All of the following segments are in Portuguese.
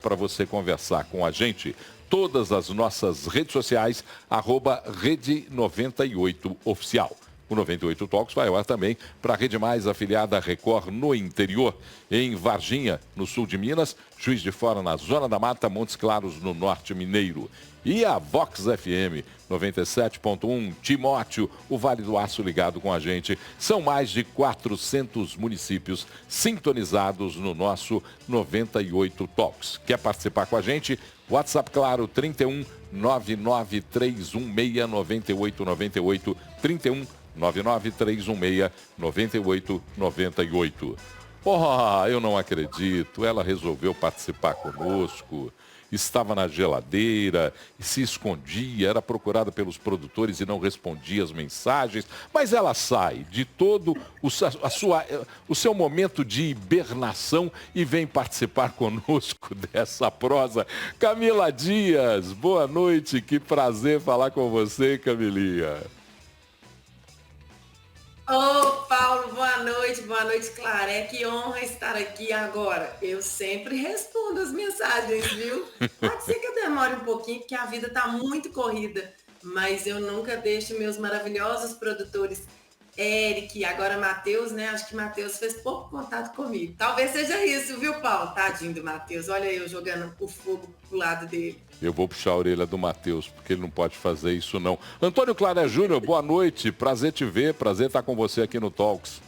para você conversar com a gente. Todas as nossas redes sociais, @Rede98Oficial. O 98 Talks vai ao ar também para a Rede Mais, afiliada à Record no interior, em Varginha, no sul de Minas, Juiz de Fora, na Zona da Mata, Montes Claros, no norte mineiro. E a Vox FM 97.1, Timóteo, o Vale do Aço ligado com a gente. São mais de 400 municípios sintonizados no nosso 98 Talks. Quer participar com a gente? WhatsApp, claro, 31 993169898, 31 993169898. Eu não acredito, ela resolveu participar conosco. Estava na geladeira, se escondia, era procurada pelos produtores e não respondia as mensagens. Mas ela sai de todo o seu momento de hibernação e vem participar conosco dessa prosa. Camila Dias, boa noite, que prazer falar com você, Camilinha. Ô, Paulo, boa noite, Claré. Que honra estar aqui agora. Eu sempre respondo as mensagens, viu? Pode ser que eu demore um pouquinho, porque a vida está muito corrida, mas eu nunca deixo meus maravilhosos produtores, Eric, agora Matheus, né? Acho que Matheus fez pouco contato comigo. Talvez seja isso, viu, Paulo? Tadinho do Matheus. Olha eu jogando o fogo pro lado dele. Eu vou puxar a orelha do Matheus, porque ele não pode fazer isso, não. Antônio Claré Júnior, boa noite. Prazer te ver, prazer estar com você aqui no Talks.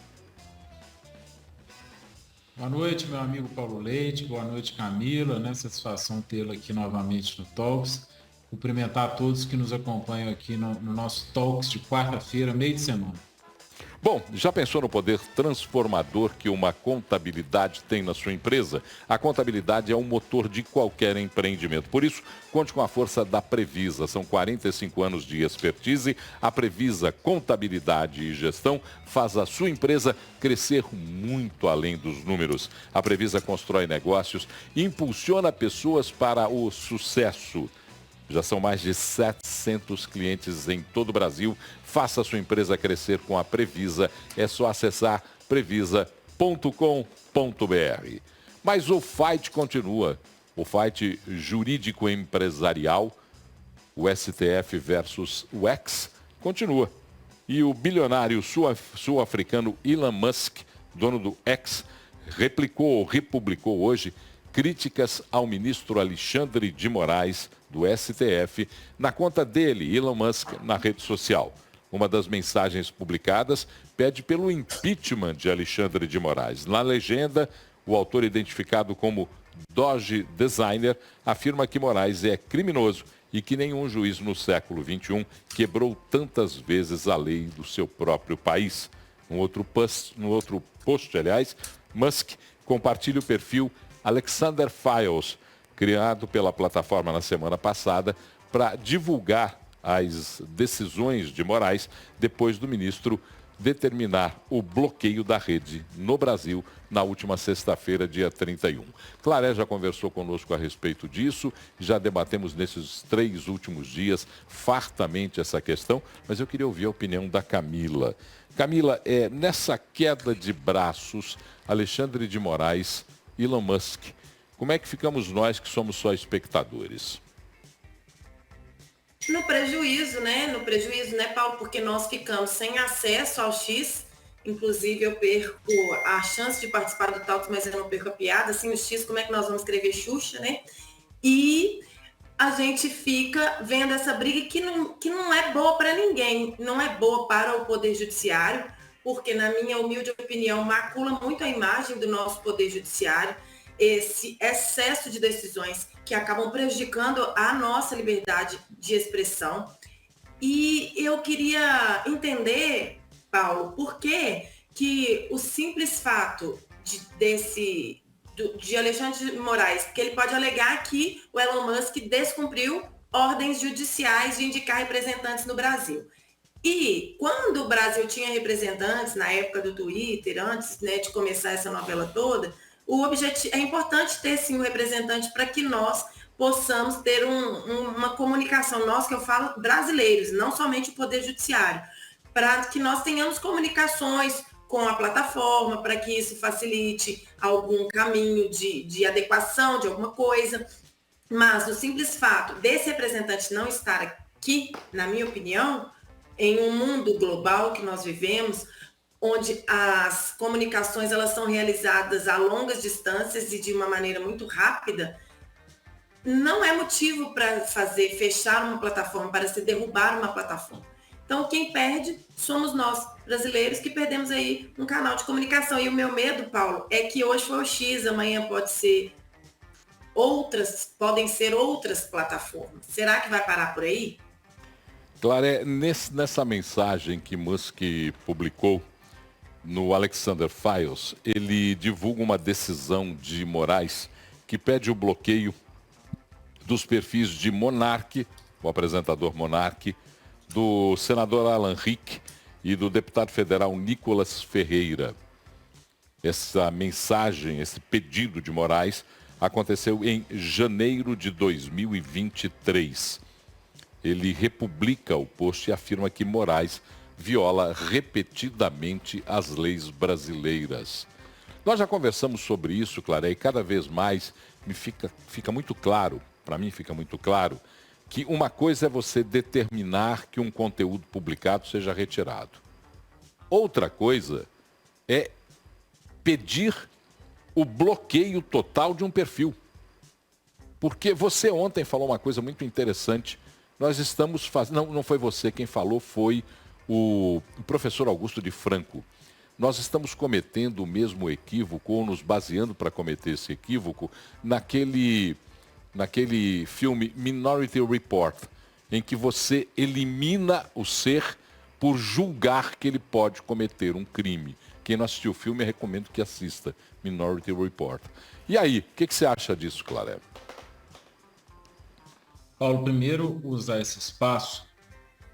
Boa noite, meu amigo Paulo Leite. Boa noite, Camila. Né? Satisfação tê-la aqui novamente no Talks. Cumprimentar a todos que nos acompanham aqui no nosso Talks de quarta-feira, meio de semana. Bom, já pensou no poder transformador que uma contabilidade tem na sua empresa? A contabilidade é o motor de qualquer empreendimento. Por isso, conte com a força da Previsa. São 45 anos de expertise. A Previsa Contabilidade e Gestão faz a sua empresa crescer muito além dos números. A Previsa constrói negócios e impulsiona pessoas para o sucesso. Já são mais de 700 clientes em todo o Brasil. Faça a sua empresa crescer com a Previsa. É só acessar previsa.com.br. Mas o fight continua. O fight jurídico-empresarial, o STF versus o X, continua. E o bilionário sul-africano Elon Musk, dono do X, republicou hoje críticas ao ministro Alexandre de Moraes, do STF, na conta dele, Elon Musk, na rede social. Uma das mensagens publicadas pede pelo impeachment de Alexandre de Moraes. Na legenda, o autor, identificado como Doge Designer, afirma que Moraes é criminoso e que nenhum juiz no século XXI quebrou tantas vezes a lei do seu próprio país. No outro post, Musk compartilha o perfil Alexander Files, criado pela plataforma na semana passada para divulgar as decisões de Moraes depois do ministro determinar o bloqueio da rede no Brasil na última sexta-feira, dia 31. Claré já conversou conosco a respeito disso, já debatemos nesses 3 últimos dias fartamente essa questão, mas eu queria ouvir a opinião da Camila. Camila, nessa queda de braços, Alexandre de Moraes, Elon Musk, como é que ficamos nós que somos só espectadores? No prejuízo, né, Paulo? Porque nós ficamos sem acesso ao X. Inclusive, eu perco a chance de participar do Talks, mas eu não perco a piada. Assim, o X, como é que nós vamos escrever Xuxa, né? E a gente fica vendo essa briga que não é boa para ninguém. Não é boa para o Poder Judiciário, porque, na minha humilde opinião, macula muito a imagem do nosso Poder Judiciário. Esse excesso de decisões que acabam prejudicando a nossa liberdade de expressão. E eu queria entender, Paulo, por que o simples fato de Alexandre de Moraes, que ele pode alegar que o Elon Musk descumpriu ordens judiciais de indicar representantes no Brasil. E quando o Brasil tinha representantes, na época do Twitter, antes, né, de começar essa novela toda, o objetivo é importante ter sim um representante para que nós possamos ter uma comunicação, nós que eu falo brasileiros, não somente o Poder Judiciário, para que nós tenhamos comunicações com a plataforma, para que isso facilite algum caminho de adequação de alguma coisa. Mas o simples fato desse representante não estar aqui, na minha opinião, em um mundo global que nós vivemos, onde as comunicações elas são realizadas a longas distâncias e de uma maneira muito rápida, não é motivo para fechar uma plataforma, para se derrubar uma plataforma. Então, quem perde somos nós, brasileiros, que perdemos aí um canal de comunicação. E o meu medo, Paulo, é que hoje foi o X, amanhã podem ser outras plataformas. Será que vai parar por aí? Claro, nessa mensagem que Musk publicou no Alexander Files, ele divulga uma decisão de Moraes que pede o bloqueio dos perfis de Monark, o apresentador Monark, do senador Alan Rick e do deputado federal Nicolas Ferreira. Essa mensagem, esse pedido de Moraes aconteceu em janeiro de 2023. Ele republica o post e afirma que Moraes viola repetidamente as leis brasileiras. Nós já conversamos sobre isso, Claré, e cada vez mais fica muito claro, para mim fica muito claro, que uma coisa é você determinar que um conteúdo publicado seja retirado. Outra coisa é pedir o bloqueio total de um perfil. Porque você ontem falou uma coisa muito interessante. Nós estamos fazendo... Não foi você quem falou, foi o professor Augusto de Franco. Nós estamos cometendo o mesmo equívoco, ou nos baseando para cometer esse equívoco, naquele filme Minority Report, em que você elimina o ser por julgar que ele pode cometer um crime. Quem não assistiu o filme, eu recomendo que assista Minority Report. E aí, o que você acha disso, Claré? Paulo, primeiro usar esse espaço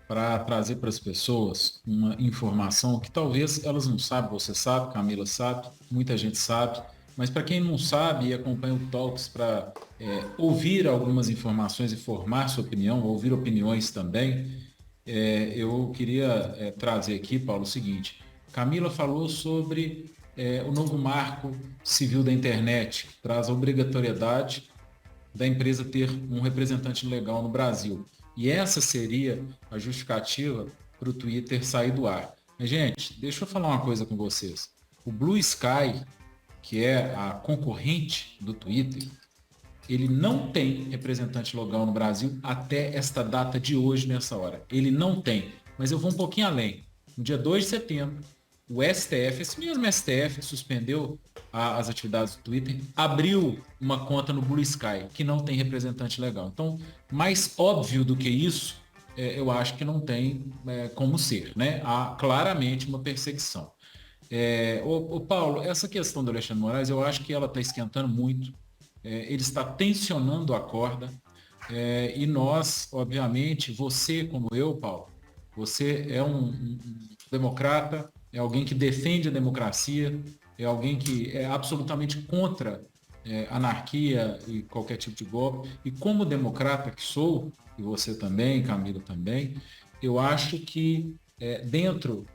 para trazer para as pessoas uma informação que talvez elas não sabem, você sabe, Camila sabe, muita gente sabe, mas para quem não sabe e acompanha o Talks para ouvir algumas informações e formar sua opinião, ouvir opiniões também, eu queria trazer aqui, Paulo, o seguinte. Camila falou sobre o novo marco civil da internet, que traz a obrigatoriedade da empresa ter um representante legal no Brasil. E essa seria a justificativa para o Twitter sair do ar. Mas, gente, deixa eu falar uma coisa com vocês. O Blue Sky, que é a concorrente do Twitter, ele não tem representante legal no Brasil até esta data de hoje, nessa hora. Ele não tem. Mas eu vou um pouquinho além. No dia 2 de setembro, o STF, esse mesmo STF, suspendeu as atividades do Twitter, abriu uma conta no Blue Sky, que não tem representante legal. Então, mais óbvio do que isso, eu acho que não tem como ser, né? Há claramente uma perseguição. Paulo, essa questão do Alexandre Moraes, eu acho que ela está esquentando muito. Ele está tensionando a corda. E nós, obviamente, você como eu, Paulo, você é um democrata, é alguém que defende a democracia, é alguém que é absolutamente contra anarquia e qualquer tipo de golpe. E como democrata que sou, e você também, Camila também, eu acho que dentro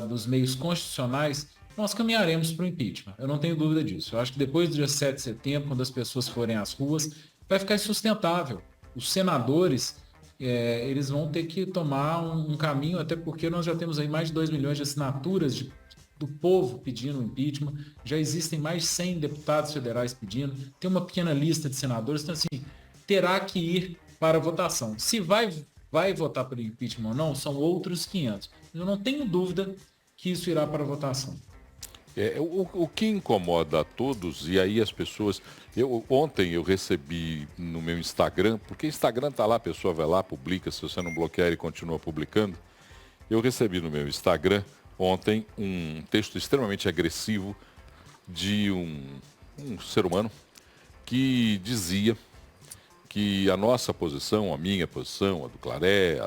dos meios constitucionais nós caminharemos para o impeachment. Eu não tenho dúvida disso. Eu acho que depois do dia 7 de setembro, quando as pessoas forem às ruas, vai ficar insustentável. Os senadores... eles vão ter que tomar um caminho, até porque nós já temos aí mais de 2 milhões de assinaturas do povo pedindo impeachment, já existem mais de 100 deputados federais pedindo, tem uma pequena lista de senadores, então assim, terá que ir para a votação. Se vai votar pelo impeachment ou não, são outros 500. Eu não tenho dúvida que isso irá para a votação. O que incomoda a todos, e aí as pessoas... Ontem eu recebi no meu Instagram, porque Instagram está lá, a pessoa vai lá, publica, se você não bloquear ele continua publicando. Eu recebi no meu Instagram ontem um texto extremamente agressivo de um ser humano que dizia que a nossa posição, a minha posição, a do Claré,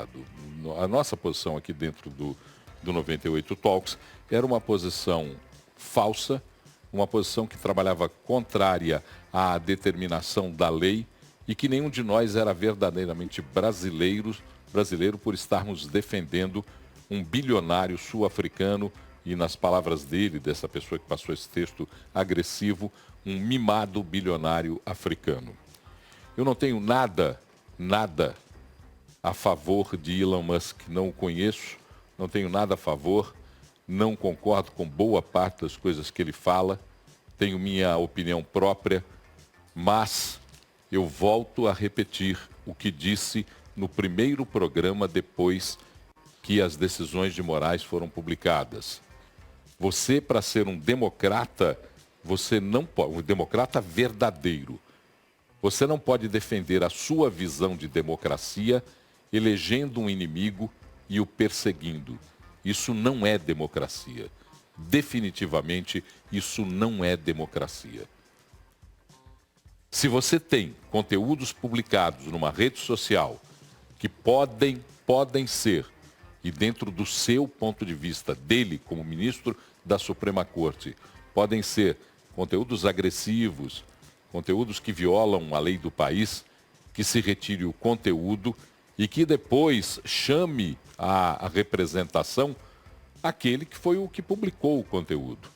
a nossa posição aqui dentro do 98 Talks era uma posição falsa, uma posição que trabalhava contrária à determinação da lei e que nenhum de nós era verdadeiramente brasileiro por estarmos defendendo um bilionário sul-africano e nas palavras dele, dessa pessoa que passou esse texto agressivo, um mimado bilionário africano. Eu não tenho nada a favor de Elon Musk, não o conheço, não tenho nada a favor, não concordo com boa parte das coisas que ele fala, tenho minha opinião própria, mas eu volto a repetir o que disse no primeiro programa depois que as decisões de Moraes foram publicadas. Você, para ser um democrata, você não pode, um democrata verdadeiro, você não pode defender a sua visão de democracia elegendo um inimigo e o perseguindo. Isso não é democracia. Definitivamente, isso não é democracia. Se você tem conteúdos publicados numa rede social que podem ser, e dentro do seu ponto de vista, dele como ministro da Suprema Corte, podem ser conteúdos agressivos, conteúdos que violam a lei do país, que se retire o conteúdo e que depois chame a representação aquele que foi o que publicou o conteúdo.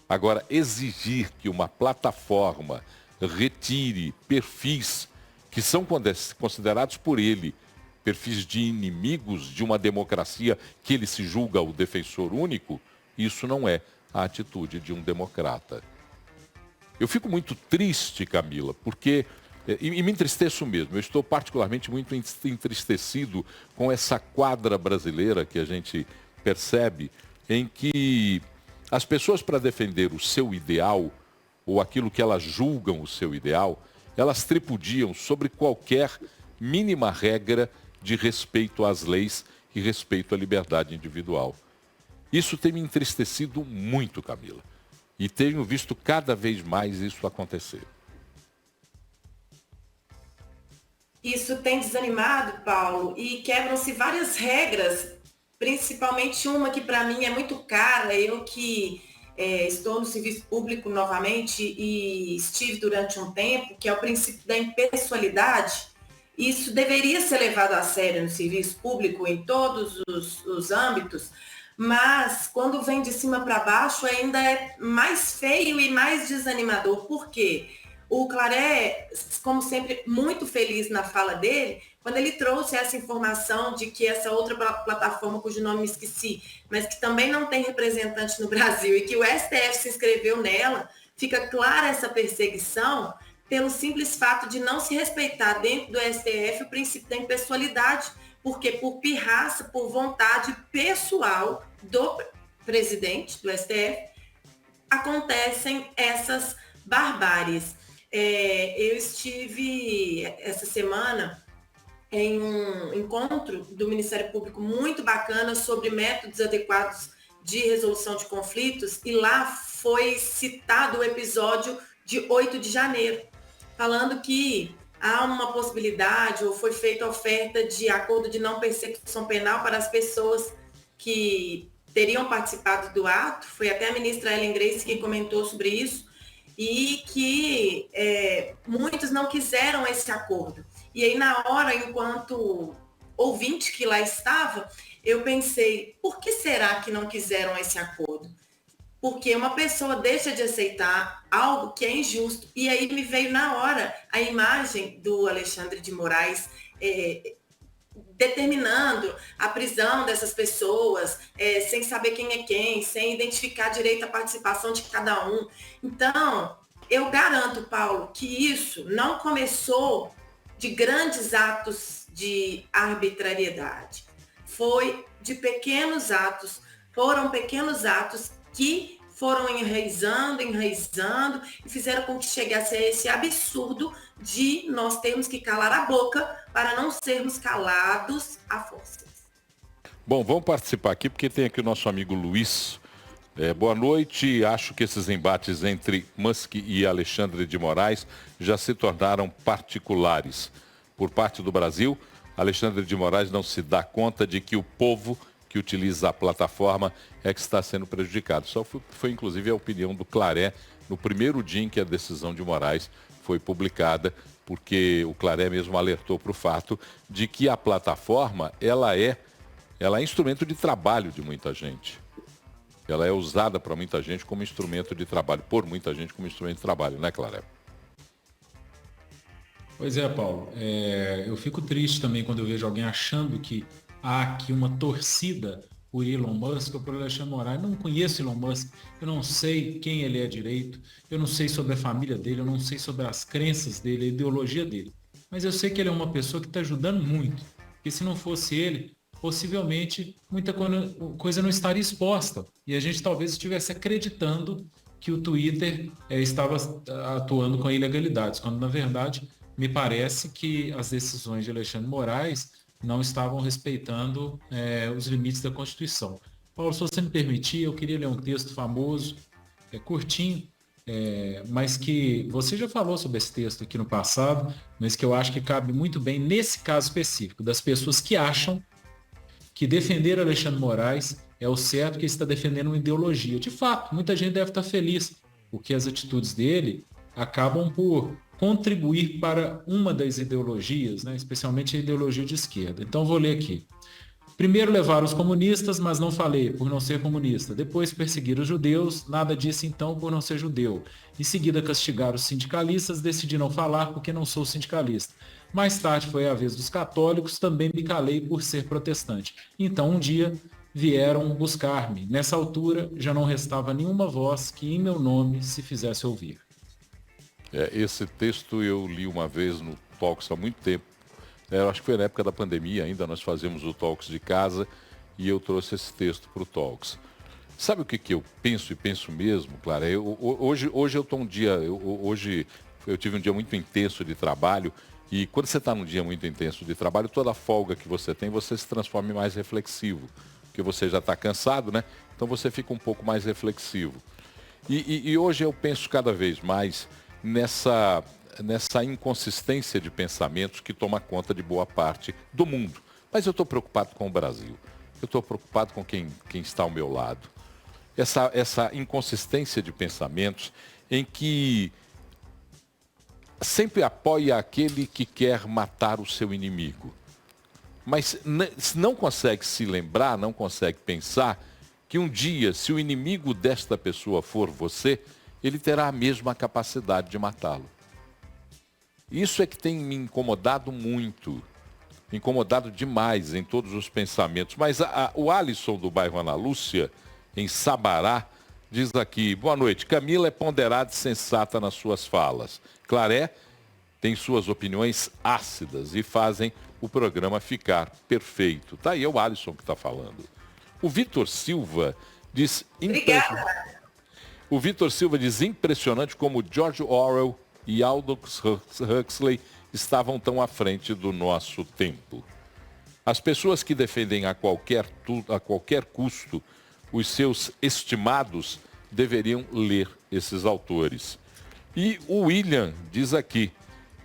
Agora, exigir que uma plataforma retire perfis que são considerados por ele perfis de inimigos de uma democracia que ele se julga o defensor único, isso não é a atitude de um democrata. Eu fico muito triste, Camila, porque, e me entristeço mesmo, eu estou particularmente muito entristecido com essa quadra brasileira que a gente percebe, em que as pessoas, para defender o seu ideal, ou aquilo que elas julgam o seu ideal, elas tripudiam sobre qualquer mínima regra de respeito às leis e respeito à liberdade individual. Isso tem me entristecido muito, Camila. E tenho visto cada vez mais isso acontecer. Isso tem desanimado, Paulo, e quebram-se várias regras, principalmente uma que para mim é muito cara, eu que estou no serviço público novamente e estive durante um tempo, que é o princípio da impessoalidade. Isso deveria ser levado a sério no serviço público em todos os âmbitos, mas quando vem de cima para baixo ainda é mais feio e mais desanimador. Por quê? O Claré, como sempre, muito feliz na fala dele, quando ele trouxe essa informação de que essa outra plataforma, cujo nome me esqueci, mas que também não tem representante no Brasil e que o STF se inscreveu nela, fica clara essa perseguição pelo simples fato de não se respeitar dentro do STF o princípio da impessoalidade, porque por pirraça, por vontade pessoal do presidente do STF, acontecem essas barbáries. Eu estive essa semana em um encontro do Ministério Público muito bacana sobre métodos adequados de resolução de conflitos e lá foi citado o episódio de 8 de janeiro, falando que há uma possibilidade ou foi feita oferta de acordo de não persecução penal para as pessoas que teriam participado do ato. Foi até a ministra Ellen Grace que comentou sobre isso e que muitos não quiseram esse acordo. E aí, na hora, enquanto ouvinte que lá estava, eu pensei, por que será que não quiseram esse acordo? Porque uma pessoa deixa de aceitar algo que é injusto. E aí me veio na hora a imagem do Alexandre de Moraes determinando a prisão dessas pessoas, sem saber quem é quem, sem identificar direito à participação de cada um. Então, eu garanto, Paulo, que isso não começou de grandes atos de arbitrariedade. Foi de pequenos atos, foram pequenos atos que foram enraizando e fizeram com que chegasse a esse absurdo de nós termos que calar a boca para não sermos calados à força. Bom, vamos participar aqui porque tem aqui o nosso amigo Luiz. Boa noite. Acho que esses embates entre Musk e Alexandre de Moraes já se tornaram particulares. Por parte do Brasil, Alexandre de Moraes não se dá conta de que o povo que utiliza a plataforma é que está sendo prejudicado. Só foi inclusive a opinião do Claré no primeiro dia em que a decisão de Moraes foi publicada, porque o Claré mesmo alertou para o fato de que a plataforma ela é instrumento de trabalho de muita gente. Ela é usada para muita gente como instrumento de trabalho, por muita gente como instrumento de trabalho, né, Clara? Pois é, Paulo. Eu fico triste também quando eu vejo alguém achando que há aqui uma torcida por Elon Musk ou por Alexandre Moraes. Eu não conheço Elon Musk, eu não sei quem ele é direito, eu não sei sobre a família dele, eu não sei sobre as crenças dele, a ideologia dele. Mas eu sei que ele é uma pessoa que está ajudando muito. Porque se não fosse ele, possivelmente muita coisa não estaria exposta. E a gente talvez estivesse acreditando que o Twitter estava atuando com ilegalidades, quando na verdade me parece que as decisões de Alexandre Moraes não estavam respeitando os limites da Constituição. Paulo, se você me permitir, eu queria ler um texto famoso, curtinho, mas que você já falou sobre esse texto aqui no passado, mas que eu acho que cabe muito bem nesse caso específico, das pessoas que acham que defender Alexandre Moraes é o certo, que está defendendo uma ideologia. De fato, muita gente deve estar feliz, porque as atitudes dele acabam por contribuir para uma das ideologias, né? Especialmente a ideologia de esquerda. Então, vou ler aqui. Primeiro levaram os comunistas, mas não falei, por não ser comunista. Depois perseguiram os judeus, nada disse então por não ser judeu. Em seguida castigaram os sindicalistas, decidi não falar porque não sou sindicalista. Mais tarde foi a vez dos católicos, também me calei por ser protestante. Então um dia vieram buscar-me. Nessa altura já não restava nenhuma voz que em meu nome se fizesse ouvir. Esse texto eu li uma vez no Talks há muito tempo. Eu acho que foi na época da pandemia ainda, nós fazíamos o Talks de casa e eu trouxe esse texto para o Talks. Sabe o que eu penso e penso mesmo, Clara? Hoje eu estou um dia, hoje eu tive um dia muito intenso de trabalho e quando você está num dia muito intenso de trabalho, toda a folga que você tem, você se transforma em mais reflexivo, porque você já está cansado, né? Então você fica um pouco mais reflexivo. E hoje eu penso cada vez mais nessa inconsistência de pensamentos que toma conta de boa parte do mundo. Mas eu estou preocupado com o Brasil. Eu estou preocupado com quem está ao meu lado. Essa inconsistência de pensamentos em que sempre apoia aquele que quer matar o seu inimigo. Mas não consegue se lembrar, não consegue pensar que um dia, se o inimigo desta pessoa for você, ele terá a mesma capacidade de matá-lo. Isso é que tem me incomodado muito, incomodado demais em todos os pensamentos. Mas o Alisson do bairro Ana Lúcia, em Sabará, diz aqui, boa noite, Camila é ponderada e sensata nas suas falas. Claré tem suas opiniões ácidas e fazem o programa ficar perfeito. Tá aí, é o Alisson que está falando. O Vitor Silva diz... Obrigada. O Vitor Silva diz impressionante como George Orwell e Aldous Huxley estavam tão à frente do nosso tempo. As pessoas que defendem a qualquer custo os seus estimados deveriam ler esses autores. E o William diz aqui,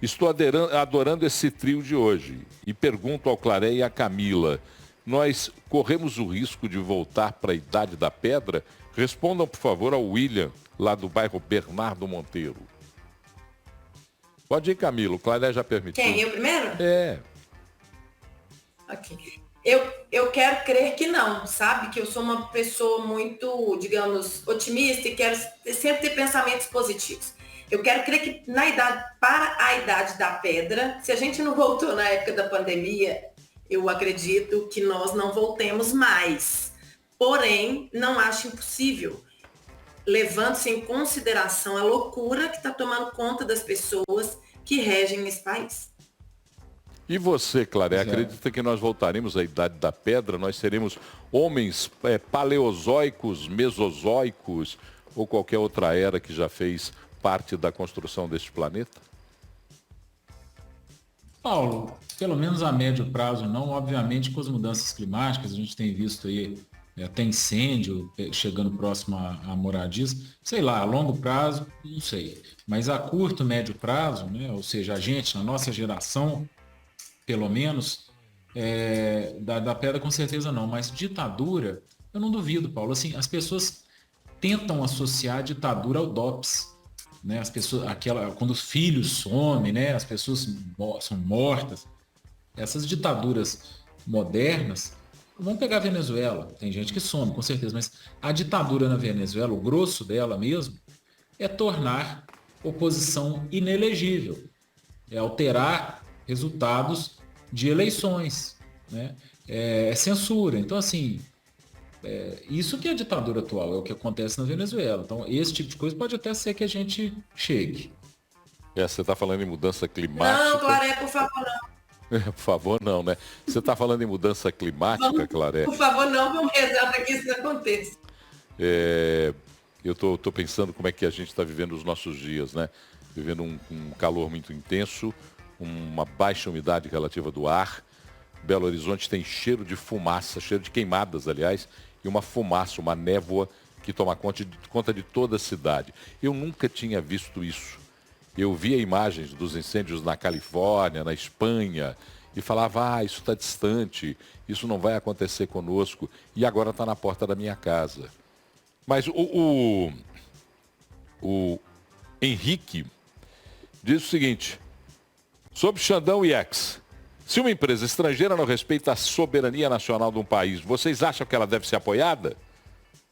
estou adorando esse trio de hoje e pergunto ao Claré e à Camila, nós corremos o risco de voltar para a Idade da Pedra? Respondam, por favor, ao William, lá do bairro Bernardo Monteiro. Pode ir, Camilo. O Claré já permitiu. Quem? Eu primeiro? É. Ok. Eu quero crer que não, sabe? Que eu sou uma pessoa muito, digamos, otimista e quero sempre ter pensamentos positivos. Eu quero crer que para a Idade da Pedra, se a gente não voltou na época da pandemia, eu acredito que nós não voltemos mais. Porém, não acho impossível, levando-se em consideração a loucura que está tomando conta das pessoas que regem esse país. E você, Claré, acredita que nós voltaremos à Idade da Pedra? Nós seremos homens paleozoicos, mesozoicos ou qualquer outra era que já fez parte da construção deste planeta? Paulo, pelo menos a médio prazo não, obviamente com as mudanças climáticas, a gente tem visto aí até incêndio chegando próximo a moradias, sei lá, a longo prazo, não sei. Mas a curto, médio prazo, né, ou seja, a gente, na nossa geração, pelo menos, da pedra com certeza não, mas ditadura, eu não duvido, Paulo. Assim, as pessoas tentam associar a ditadura ao DOPS. Né, as pessoas, quando os filhos somem, né, as pessoas são mortas. Essas ditaduras modernas, Vamos pegar a Venezuela. Tem gente que some, com certeza, mas a ditadura na Venezuela, o grosso dela mesmo, é tornar oposição inelegível, é alterar resultados de eleições, né? É censura. Então, assim, isso que é a ditadura atual, é o que acontece na Venezuela. Então, esse tipo de coisa pode até ser que a gente chegue. Você está falando em mudança climática. Não, Claré, por favor, não. Por favor, não, né? Você está falando em mudança climática, Claré? Por favor, não, vamos rezar para que isso não aconteça. Eu tô pensando como é que a gente está vivendo os nossos dias, né? Vivendo um calor muito intenso, uma baixa umidade relativa do ar. Belo Horizonte tem cheiro de fumaça, cheiro de queimadas, aliás, e uma fumaça, uma névoa que toma conta de toda a cidade. Eu nunca tinha visto isso. Eu via imagens dos incêndios na Califórnia, na Espanha, e falava, isso está distante, isso não vai acontecer conosco, e agora está na porta da minha casa. Mas o Henrique diz o seguinte, sobre Xandão e X, se uma empresa estrangeira não respeita a soberania nacional de um país, vocês acham que ela deve ser apoiada?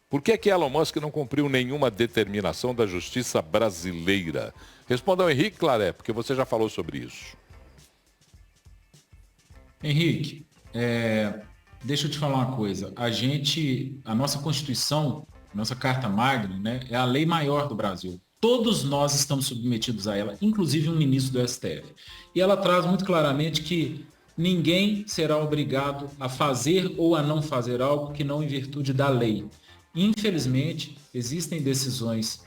Por que que Elon Musk não cumpriu nenhuma determinação da justiça brasileira? Responda ao Henrique, Claré, porque você já falou sobre isso. Henrique, deixa eu te falar uma coisa. A nossa Constituição, nossa Carta Magna, né, é a lei maior do Brasil. Todos nós estamos submetidos a ela, inclusive um ministro do STF. E ela traz muito claramente que ninguém será obrigado a fazer ou a não fazer algo que não em virtude da lei. Infelizmente, existem decisões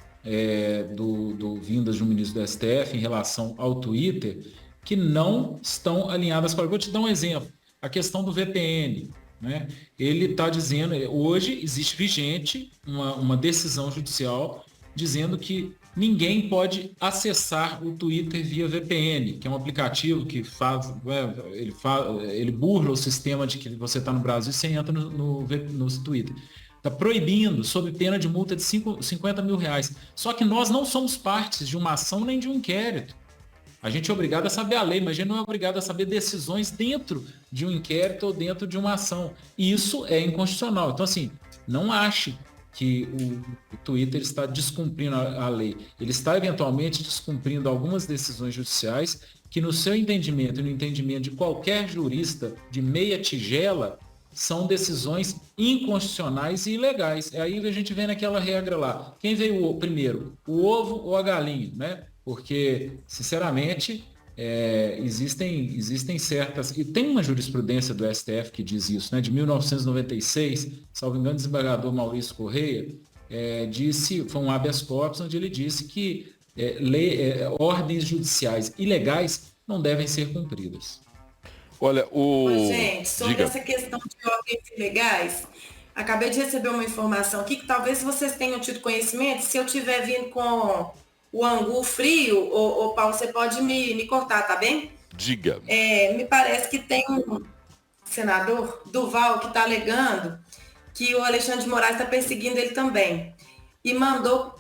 vindas de um ministro do STF em relação ao Twitter que não estão alinhadas com a lei. Vou te dar um exemplo. A questão do VPN. Né? Ele está dizendo, hoje existe vigente uma decisão judicial dizendo que ninguém pode acessar o Twitter via VPN, que é um aplicativo que ele burla o sistema de que você está no Brasil e você entra no Twitter. Está proibindo, sob pena de multa de 50 mil reais. Só que nós não somos partes de uma ação nem de um inquérito. A gente é obrigado a saber a lei, mas a gente não é obrigado a saber decisões dentro de um inquérito ou dentro de uma ação. E isso é inconstitucional. Então, assim, não ache que o Twitter está descumprindo a lei. Ele está, eventualmente, descumprindo algumas decisões judiciais que, no seu entendimento e no entendimento de qualquer jurista de meia tigela, são decisões inconstitucionais e ilegais. Aí a gente vê naquela regra lá. Quem veio primeiro, o ovo ou a galinha, né? Porque, sinceramente, existem certas... E tem uma jurisprudência do STF que diz isso, né? De 1996, salvo engano, o desembargador Maurício Correia foi um habeas corpus, onde ele disse que ordens judiciais ilegais não devem ser cumpridas. Olha, gente, sobre essa questão de ordens ilegais, acabei de receber uma informação aqui que talvez vocês tenham tido conhecimento. Se eu tiver vindo com o angu frio, ô Paulo, você pode me cortar, tá bem? Diga. Me parece que tem um senador, Duval, que está alegando que o Alexandre de Moraes está perseguindo ele também. E mandou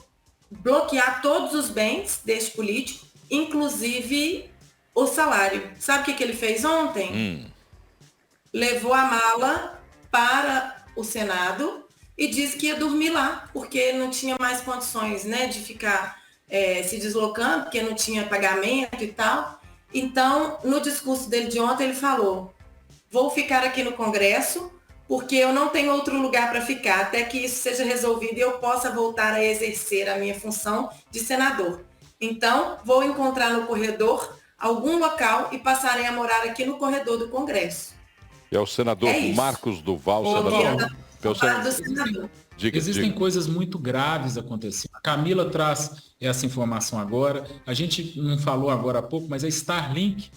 bloquear todos os bens deste político, inclusive o salário. Sabe o que ele fez ontem? Levou a mala para o Senado e disse que ia dormir lá, porque não tinha mais condições, né, de ficar se deslocando, porque não tinha pagamento e tal. Então, no discurso dele de ontem, ele falou: vou ficar aqui no Congresso, porque eu não tenho outro lugar para ficar, até que isso seja resolvido e eu possa voltar a exercer a minha função de senador. Então, vou encontrar no corredor algum local e passarei a morar aqui no corredor do Congresso. É o senador Marcos Duval, senador. Existem coisas muito graves acontecendo. A Camila traz essa informação agora. A gente não falou agora há pouco, mas a Starlink,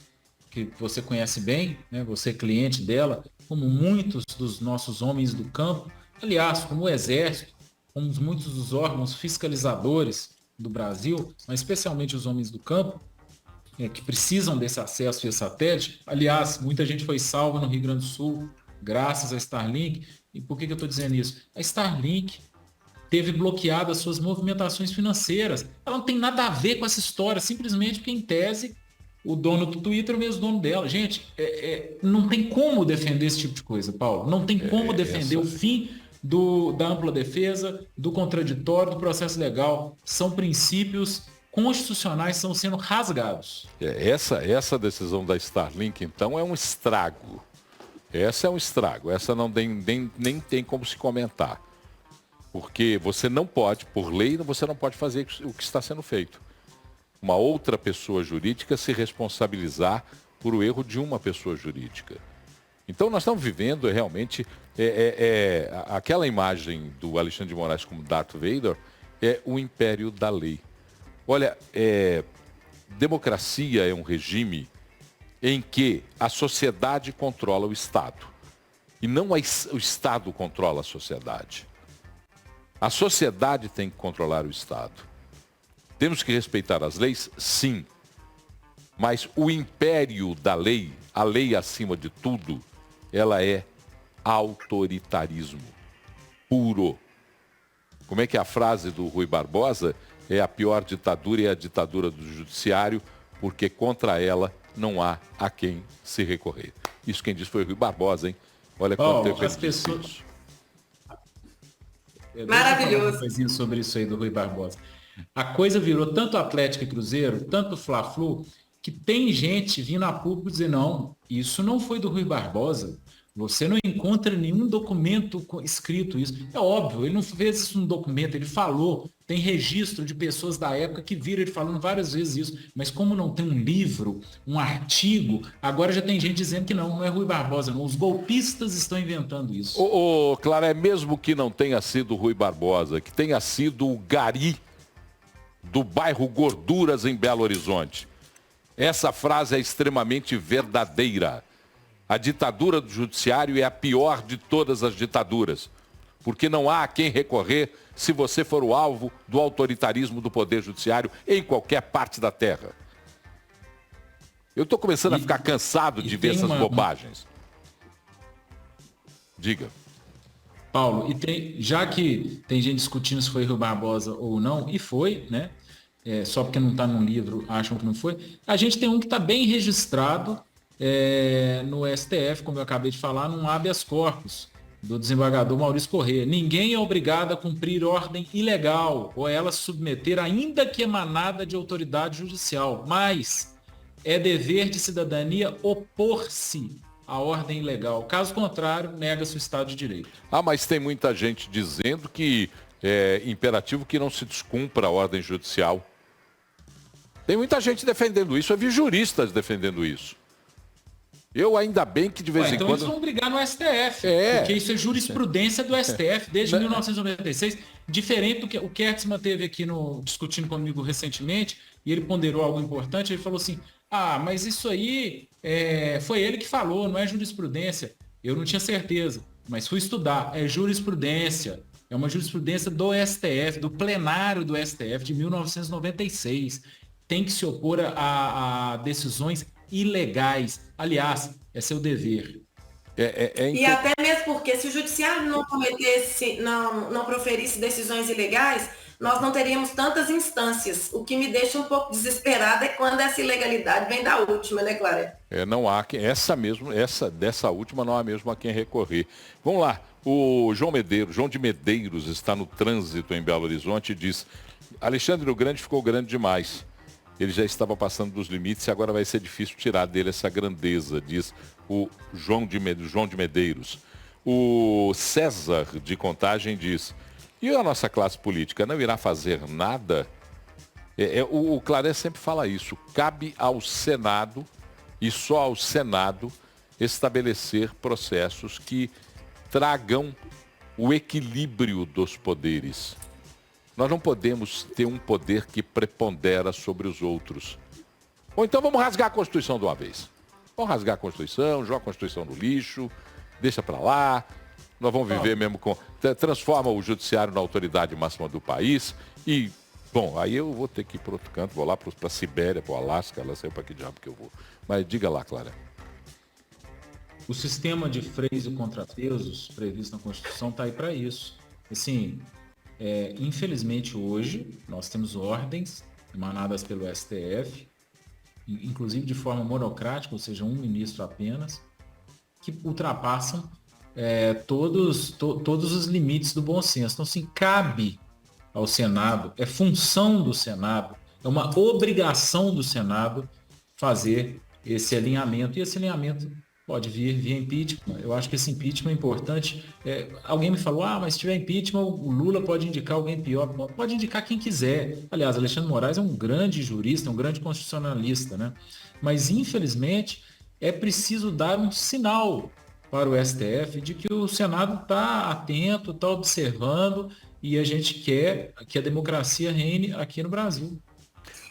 que você conhece bem, né? Você é cliente dela, como muitos dos nossos homens do campo, aliás, como o Exército, como muitos dos órgãos fiscalizadores do Brasil, mas especialmente os homens do campo, que precisam desse acesso via satélite. Aliás, muita gente foi salva no Rio Grande do Sul graças à Starlink. E por que eu estou dizendo isso? A Starlink teve bloqueado as suas movimentações financeiras. Ela não tem nada a ver com essa história, simplesmente porque, em tese, o dono do Twitter é o mesmo dono dela. Gente, não tem como defender esse tipo de coisa, Paulo. Não tem como defender o fim da ampla defesa, do contraditório, do processo legal. São princípios constitucionais que estão sendo rasgados. Essa decisão da Starlink, então, é um estrago. Essa é um estrago. Essa não nem tem como se comentar. Porque você não pode, por lei, você não pode fazer o que está sendo feito. Uma outra pessoa jurídica se responsabilizar por o erro de uma pessoa jurídica. Então nós estamos vivendo realmente aquela imagem do Alexandre de Moraes como Darth Vader é o império da lei. Olha, democracia é um regime em que a sociedade controla o Estado. E não o Estado controla a sociedade. A sociedade tem que controlar o Estado. Temos que respeitar as leis? Sim. Mas o império da lei, a lei acima de tudo, ela é autoritarismo puro. Como é que é a frase do Rui Barbosa? É a pior ditadura e a ditadura do judiciário, porque contra ela não há a quem se recorrer. Isso quem disse foi o Rui Barbosa, hein? Olha quanto tempo ele disse isso. Maravilhoso. Uma coisinha sobre isso aí do Rui Barbosa. A coisa virou tanto Atlético e Cruzeiro, tanto Fla-Flu, que tem gente vindo a público dizer, não, isso não foi do Rui Barbosa. Você não encontra nenhum documento escrito isso. É óbvio, ele não fez isso no documento, ele falou. Tem registro de pessoas da época que viram ele falando várias vezes isso. Mas como não tem um livro, um artigo, agora já tem gente dizendo que não é Rui Barbosa, não. Os golpistas estão inventando isso. Clara, mesmo que não tenha sido o Rui Barbosa, que tenha sido o Gari do bairro Gorduras em Belo Horizonte. Essa frase é extremamente verdadeira. A ditadura do judiciário é a pior de todas as ditaduras, porque não há a quem recorrer se você for o alvo do autoritarismo do poder judiciário em qualquer parte da terra. Eu estou começando a ficar cansado de ver essas bobagens. Diga. Paulo, já que tem gente discutindo se foi Rui Barbosa ou não, e foi, né? Só porque não está num livro, acham que não foi. A gente tem um que está bem registrado no STF, como eu acabei de falar, num habeas corpus do desembargador Maurício Corrêa. Ninguém é obrigado a cumprir ordem ilegal ou a ela se submeter, ainda que emanada de autoridade judicial, mas é dever de cidadania opor-se à ordem ilegal. Caso contrário, nega-se o Estado de Direito. Mas tem muita gente dizendo que é imperativo que não se descumpra a ordem judicial. Tem muita gente defendendo isso, eu vi juristas defendendo isso. Eu ainda bem que de vez em quando... Então eles vão brigar no STF, porque isso é jurisprudência do STF desde 1996, diferente do que o Kertzmann teve aqui discutindo comigo recentemente, e ele ponderou algo importante, ele falou assim, mas isso aí foi ele que falou, não é jurisprudência. Eu não tinha certeza, mas fui estudar, é jurisprudência. É uma jurisprudência do STF, do plenário do STF de 1996. Tem que se opor a decisões ilegais. Aliás, é seu dever. E até mesmo porque se o judiciário não cometesse, não proferisse decisões ilegais, nós não teríamos tantas instâncias. O que me deixa um pouco desesperada é quando essa ilegalidade vem da última, né, Clara? Não há dessa última não há mesmo a quem recorrer. Vamos lá. O João de Medeiros está no trânsito em Belo Horizonte e diz: Alexandre o Grande ficou grande demais. Ele já estava passando dos limites e agora vai ser difícil tirar dele essa grandeza, diz o João de Medeiros. O César de Contagem diz: e a nossa classe política não irá fazer nada? O Claré sempre fala isso. Cabe ao Senado, e só ao Senado, estabelecer processos que tragam o equilíbrio dos poderes. Nós não podemos ter um poder que prepondera sobre os outros. Ou então vamos rasgar a Constituição de uma vez. Vamos rasgar a Constituição, joga a Constituição no lixo, deixa para lá. Nós vamos viver mesmo com... Transforma o judiciário na autoridade máxima do país e... Bom, aí eu vou ter que ir para outro canto, vou lá para a Sibéria, para o Alasca, lá sei para que diabo que eu vou. Mas diga lá, Clara. O sistema de freios e contrapesos previsto na Constituição está aí para isso. Assim, infelizmente hoje nós temos ordens emanadas pelo STF inclusive de forma monocrática, ou seja, um ministro apenas, que ultrapassam todos os limites do bom senso. Então, assim, cabe ao Senado, é função do Senado, é uma obrigação do Senado fazer esse alinhamento. E esse alinhamento pode vir via impeachment. Eu acho que esse impeachment é importante. Alguém me falou, mas se tiver impeachment, o Lula pode indicar alguém pior. Pode indicar quem quiser. Aliás, Alexandre de Moraes é um grande jurista, um grande constitucionalista, né? Mas, infelizmente, é preciso dar um sinal para o STF de que o Senado está atento, está observando, e a gente quer que a democracia reine aqui no Brasil.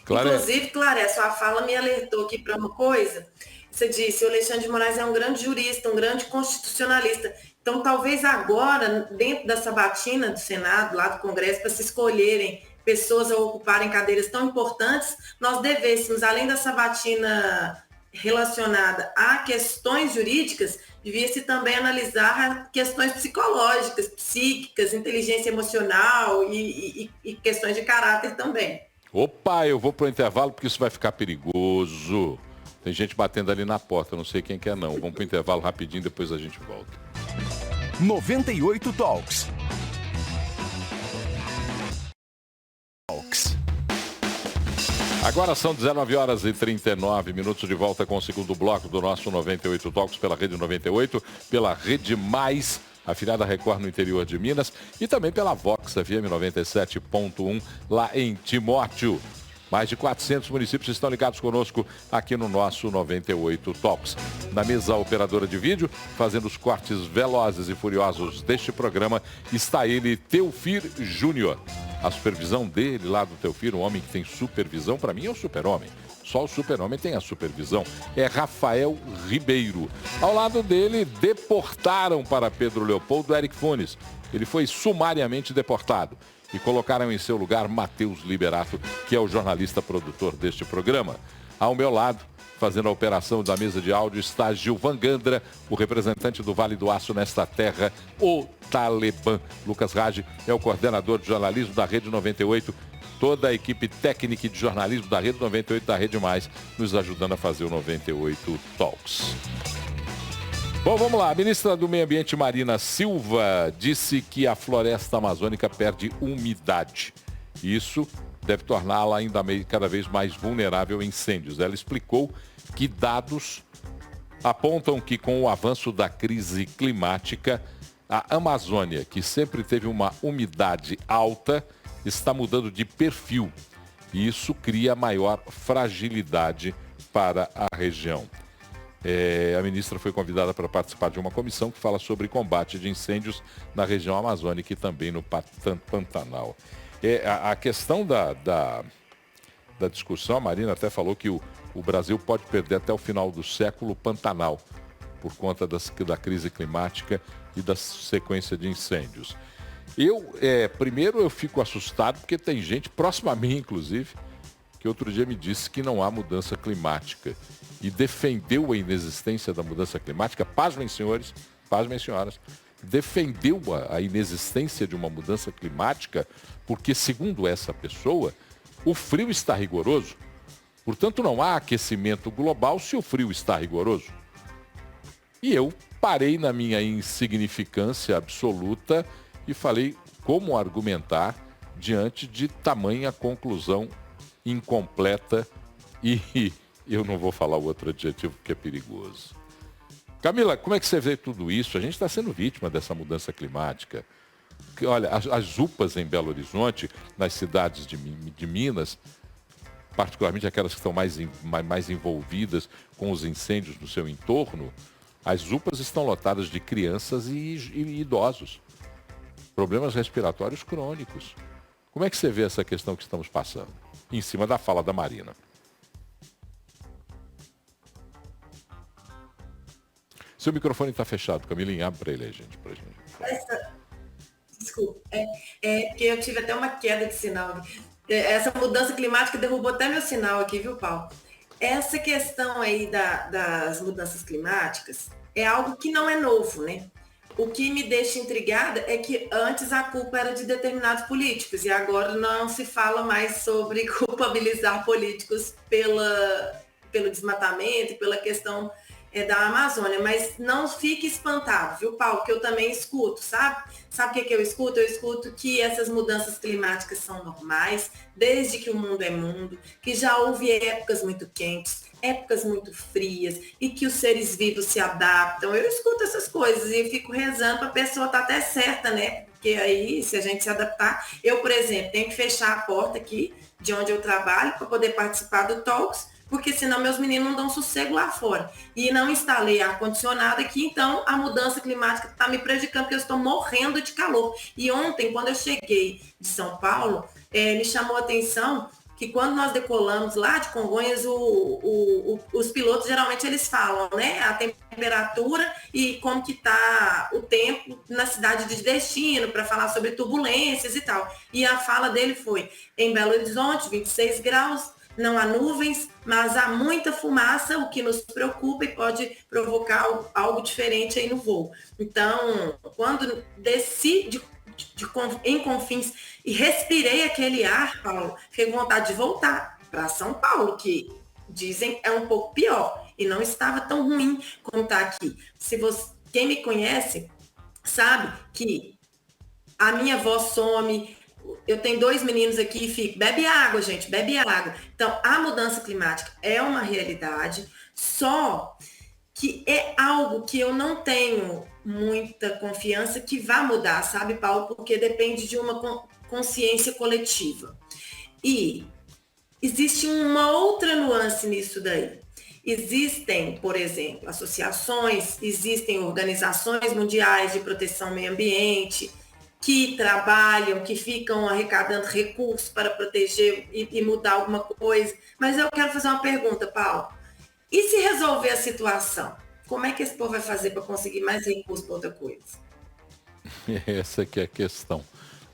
Inclusive, Claré, sua fala me alertou aqui para uma coisa. Você disse, o Alexandre de Moraes é um grande jurista, um grande constitucionalista. Então, talvez agora, dentro da sabatina do Senado, lá do Congresso, para se escolherem pessoas a ocuparem cadeiras tão importantes, nós devêssemos, além da sabatina relacionada a questões jurídicas, devia-se também analisar questões psicológicas, psíquicas, inteligência emocional e questões de caráter também. Opa, eu vou pro intervalo porque isso vai ficar perigoso. Tem gente batendo ali na porta, não sei quem quer não. Vamos pro intervalo rapidinho, depois a gente volta. 98 Talks. Agora são 19 horas e 39 minutos, de volta com o segundo bloco do nosso 98 Talks pela Rede 98, pela Rede Mais, afiliada Record no interior de Minas, e também pela Vox FM 97.1 lá em Timóteo. Mais de 400 municípios estão ligados conosco aqui no nosso 98 Talks. Na mesa operadora de vídeo, fazendo os cortes velozes e furiosos deste programa, está ele, Teofir Júnior. A supervisão dele lá do Teofir, um homem que tem supervisão, para mim é o super-homem. Só o super-homem tem a supervisão. É Rafael Ribeiro. Ao lado dele, deportaram para Pedro Leopoldo Eric Funes. Ele foi sumariamente deportado. E colocaram em seu lugar Matheus Liberato, que é o jornalista produtor deste programa. Ao meu lado, fazendo a operação da mesa de áudio, está Gilvan Gandra, o representante do Vale do Aço nesta terra, o Talibã. Lucas Rage é o coordenador de jornalismo da Rede 98. Toda a equipe técnica de jornalismo da Rede 98 da Rede Mais, nos ajudando a fazer o 98 Talks. Bom, vamos lá. A ministra do Meio Ambiente, Marina Silva, disse que a floresta amazônica perde umidade. Isso deve torná-la ainda cada vez mais vulnerável a incêndios. Ela explicou que dados apontam que com o avanço da crise climática, a Amazônia, que sempre teve uma umidade alta, está mudando de perfil. E isso cria maior fragilidade para a região. A ministra foi convidada para participar de uma comissão que fala sobre combate de incêndios na região amazônica e também no Pantanal. A questão da discussão, a Marina até falou que o Brasil pode perder até o final do século o Pantanal, por conta da crise climática e da sequência de incêndios. Primeiro eu fico assustado porque tem gente próxima a mim, inclusive, que outro dia me disse que não há mudança climática e defendeu a inexistência da mudança climática. Pasmem, senhores, pasmem, senhoras, defendeu a inexistência de uma mudança climática porque, segundo essa pessoa, o frio está rigoroso. Portanto, não há aquecimento global se o frio está rigoroso. E eu parei na minha insignificância absoluta e falei como argumentar diante de tamanha conclusão incompleta e eu não vou falar o outro adjetivo porque é perigoso. Camila, como é que você vê tudo isso? A gente está sendo vítima dessa mudança climática. Olha, as UPAs em Belo Horizonte, nas cidades de Minas, particularmente aquelas que estão mais envolvidas com os incêndios no seu entorno, as UPAs estão lotadas de crianças e idosos. Problemas respiratórios crônicos. Como é que você vê essa questão que estamos passando? Em cima da fala da Marina. Seu microfone está fechado, Camilinha, abre para ele aí, gente. Desculpa, porque eu tive até uma queda de sinal. Essa mudança climática derrubou até meu sinal aqui, viu, Paulo? Essa questão aí das mudanças climáticas é algo que não é novo, né? O que me deixa intrigada é que antes a culpa era de determinados políticos e agora não se fala mais sobre culpabilizar políticos pelo desmatamento e pela questão da Amazônia, mas não fique espantado, viu, Paulo, que eu também escuto, sabe? Sabe o que eu escuto? Eu escuto que essas mudanças climáticas são normais, desde que o mundo é mundo, que já houve épocas muito quentes, épocas muito frias, e que os seres vivos se adaptam. Eu escuto essas coisas e fico rezando para a pessoa estar até certa, né? Porque aí, se a gente se adaptar, eu, por exemplo, tenho que fechar a porta aqui, de onde eu trabalho, para poder participar do Talks, porque senão meus meninos não dão sossego lá fora. E não instalei ar-condicionado aqui, então a mudança climática está me prejudicando, porque eu estou morrendo de calor. E ontem, quando eu cheguei de São Paulo, me chamou a atenção que quando nós decolamos lá de Congonhas, os pilotos, geralmente, eles falam, né, a temperatura e como que está o tempo na cidade de destino, para falar sobre turbulências e tal. E a fala dele foi, em Belo Horizonte, 26 graus, não há nuvens, mas há muita fumaça, o que nos preocupa e pode provocar algo diferente aí no voo. Então, quando desci em Confins e respirei aquele ar, Paulo, fiquei com vontade de voltar para São Paulo, que dizem é um pouco pior e não estava tão ruim como está aqui. Quem me conhece sabe que a minha voz some. Eu tenho 2 meninos aqui e fico, bebe água, gente, bebe água. Então, a mudança climática é uma realidade, só que é algo que eu não tenho muita confiança que vá mudar, sabe, Paulo? Porque depende de uma consciência coletiva. E existe uma outra nuance nisso daí. Existem, por exemplo, associações, existem organizações mundiais de proteção ao meio ambiente, que trabalham, que ficam arrecadando recursos para proteger e mudar alguma coisa. Mas eu quero fazer uma pergunta, Paulo. E se resolver a situação? Como é que esse povo vai fazer para conseguir mais recursos para outra coisa? Essa que é a questão.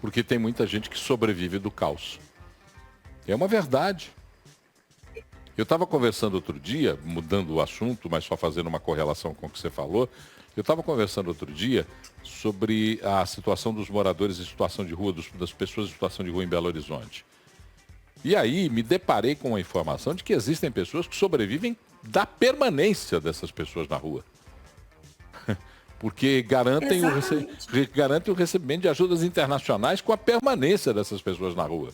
Porque tem muita gente que sobrevive do caos. É uma verdade. Eu estava conversando outro dia, mudando o assunto, mas só fazendo uma correlação com o que você falou. Eu estava conversando outro dia sobre a situação dos moradores em situação de rua, das pessoas em situação de rua em Belo Horizonte. E aí me deparei com a informação de que existem pessoas que sobrevivem da permanência dessas pessoas na rua. Porque garantem o recebimento de ajudas internacionais com a permanência dessas pessoas na rua.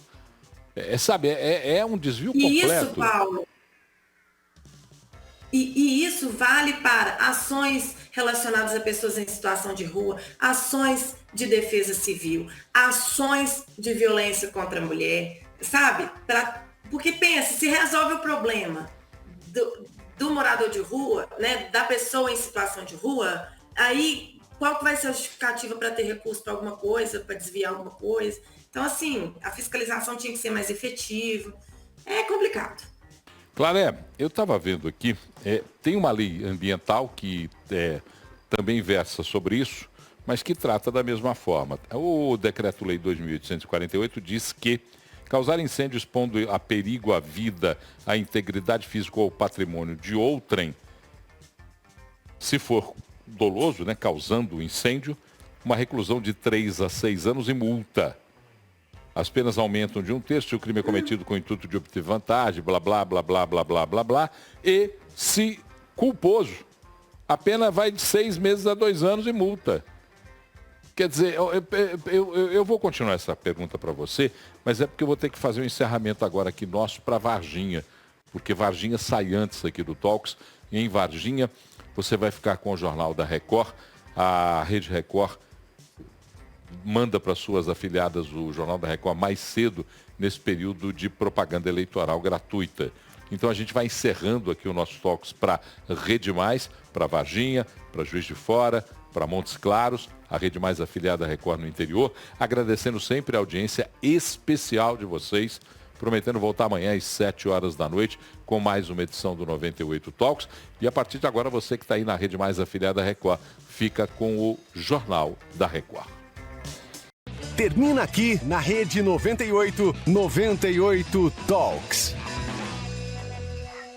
É um desvio completo. Isso, Paulo. E isso vale para ações relacionadas a pessoas em situação de rua, ações de defesa civil, ações de violência contra a mulher, sabe? Porque pensa, se resolve o problema do morador de rua, né, da pessoa em situação de rua, aí qual que vai ser a justificativa para ter recurso para alguma coisa, para desviar alguma coisa? Então, assim, a fiscalização tinha que ser mais efetiva. É complicado. Claré, eu estava vendo aqui, tem uma lei ambiental que também versa sobre isso, mas que trata da mesma forma. O Decreto-Lei 2.848 diz que causar incêndio expondo a perigo à vida, à integridade física ou ao patrimônio de outrem, se for doloso, né, causando incêndio, uma reclusão de 3 a 6 anos e multa. As penas aumentam de 1/3 se o crime é cometido com o intuito de obter vantagem, blá, blá, blá, blá, blá, blá, blá, blá. E, se culposo, a pena vai de 6 meses a 2 anos e multa. Quer dizer, eu vou continuar essa pergunta para você, mas é porque eu vou ter que fazer um encerramento agora aqui nosso para Varginha, porque Varginha sai antes aqui do Talks. E em Varginha, você vai ficar com o Jornal da Record, a Rede Record manda para suas afiliadas o Jornal da Record mais cedo nesse período de propaganda eleitoral gratuita. Então a gente vai encerrando aqui o nosso Talks para Rede Mais, para Varginha, para Juiz de Fora, para Montes Claros, a Rede Mais afiliada à Record no interior, agradecendo sempre a audiência especial de vocês, prometendo voltar amanhã às 7 horas da noite com mais uma edição do 98 Talks. E a partir de agora, você que está aí na Rede Mais afiliada à Record, fica com o Jornal da Record. Termina aqui na Rede 98 Talks.